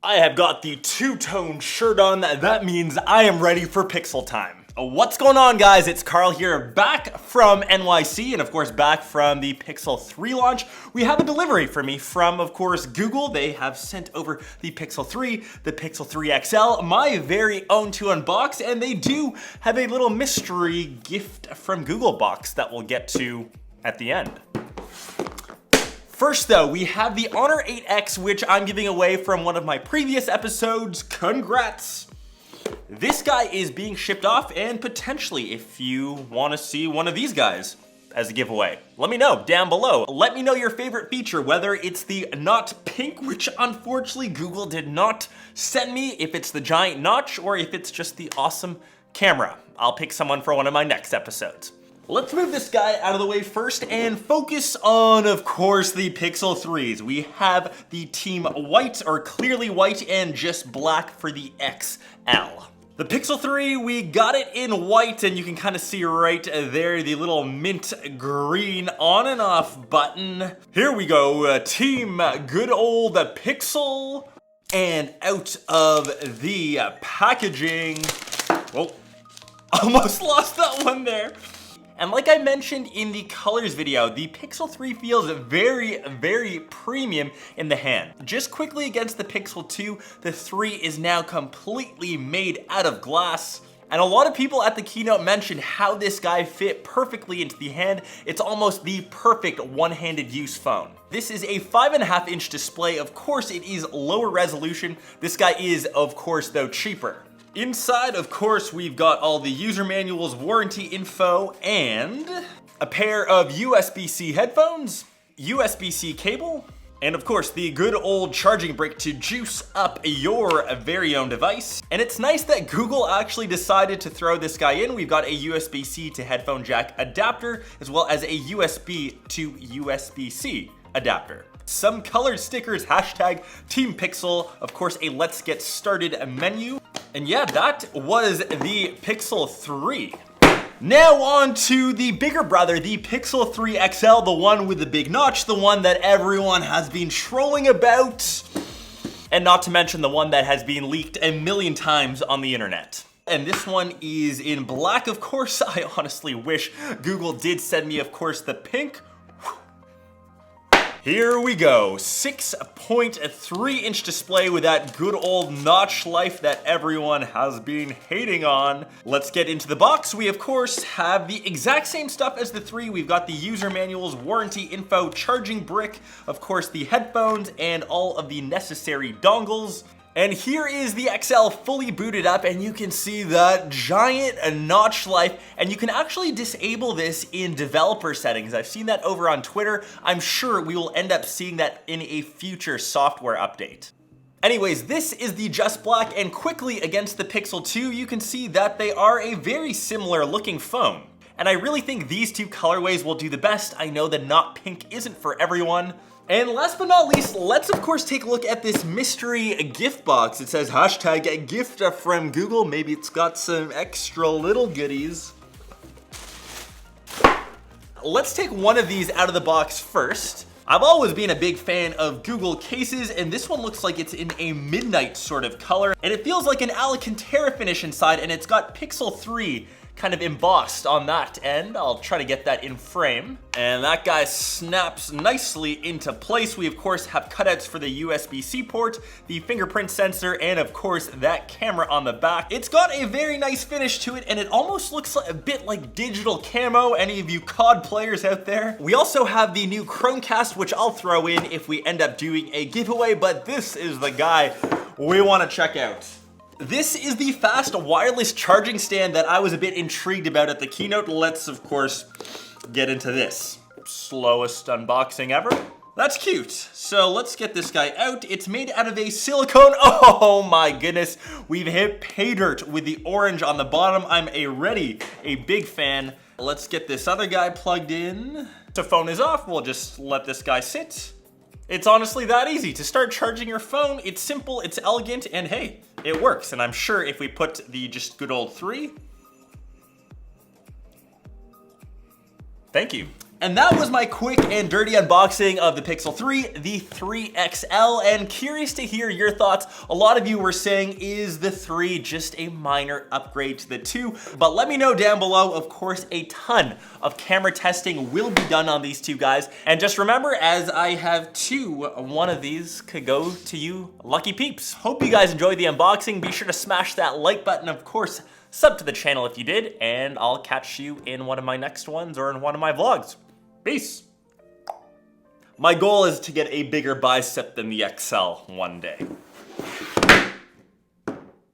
I have got the two-tone shirt on. That means I am ready for Pixel time. What's going on, guys? It's Karl here, back from NYC, and of course back from the Pixel 3 launch. We have a delivery for me from, of course, Google. They have sent over the Pixel 3, the Pixel 3 XL, my very own to unbox, and they do have a little mystery gift from Google box that we'll get to at the end. First though, we have the Honor 8X, which I'm giving away from one of my previous episodes. Congrats! This guy is being shipped off, and potentially if you want to see one of these guys as a giveaway, let me know down below. Let me know your favorite feature, whether it's the not pink, which unfortunately Google did not send me, if it's the giant notch, or if it's just the awesome camera. I'll pick someone for one of my next episodes. Let's move this guy out of the way first and focus on, of course, the Pixel 3s. We have the team white, or clearly white, and just black for the XL. The Pixel 3, we got it in white, and you can kind of see right there the little mint green on and off button. Here we go, team good old Pixel. And out of the packaging, oh, almost lost that one there. And like I mentioned in the colors video, the Pixel 3 feels very, very premium in the hand. Just quickly against the Pixel 2, the 3 is now completely made out of glass. And a lot of people at the keynote mentioned how this guy fit perfectly into the hand. It's almost the perfect one-handed use phone. This is a 5.5-inch display. Of course, it is lower resolution. This guy is, of course, though, cheaper. Inside, of course, we've got all the user manuals, warranty info, and a pair of USB-C headphones, USB-C cable, and of course, the good old charging brick to juice up your very own device. And it's nice that Google actually decided to throw this guy in. We've got a USB-C to headphone jack adapter, as well as a USB to USB-C adapter. Some colored stickers, hashtag Team Pixel, of course, a let's get started menu. And yeah, that was the Pixel 3. Now on to the bigger brother, the Pixel 3 XL, the one with the big notch, the one that everyone has been trolling about, and not to mention the one that has been leaked a million times on the internet. And this one is in black, of course. I honestly wish Google did send me, of course, the pink. Here we go, 6.3-inch display with that good old notch life that everyone has been hating on. Let's get into the box. We, of course, have the exact same stuff as the 3. We've got the user manuals, warranty info, charging brick, of course, the headphones, and all of the necessary dongles. And here is the XL fully booted up, and you can see that giant notch life, and you can actually disable this in developer settings. I've seen that over on Twitter. I'm sure we will end up seeing that in a future software update. Anyways, this is the just black, and quickly against the Pixel 2, you can see that they are a very similar looking phone. And I really think these two colorways will do the best. I know that not pink isn't for everyone. And last but not least, let's of course take a look at this mystery gift box. It says hashtag gift from Google. Maybe it's got some extra little goodies. Let's take one of these out of the box first. I've always been a big fan of Google cases, and this one looks like it's in a midnight sort of color, and it feels like an Alcantara finish inside, and it's got Pixel 3 kind of embossed on that end. I'll try to get that in frame. And that guy snaps nicely into place. We of course have cutouts for the USB-C port, the fingerprint sensor, and of course that camera on the back. It's got a very nice finish to it, and it almost looks like a bit like digital camo, any of you COD players out there. We also have the new Chromecast, which I'll throw in if we end up doing a giveaway, but this is the guy we want to check out. This is the fast wireless charging stand that I was a bit intrigued about at the keynote. Let's, of course, get into this. Slowest unboxing ever. That's cute. So let's get this guy out. It's made out of a silicone. Oh my goodness. We've hit pay dirt with the orange on the bottom. I'm a big fan. Let's get this other guy plugged in. The phone is off. We'll just let this guy sit. It's honestly that easy to start charging your phone. It's simple, it's elegant, and hey, it works. And I'm sure if we put the just good old 3, thank you. And that was my quick and dirty unboxing of the Pixel 3, the 3 XL, and curious to hear your thoughts. A lot of you were saying, is the 3 just a minor upgrade to the 2? But let me know down below. Of course, a ton of camera testing will be done on these two guys. And just remember, as I have two, one of these could go to you lucky peeps. Hope you guys enjoyed the unboxing. Be sure to smash that like button, of course. Sub to the channel if you did, and I'll catch you in one of my next ones or in one of my vlogs. Peace. My goal is to get a bigger bicep than the XL one day.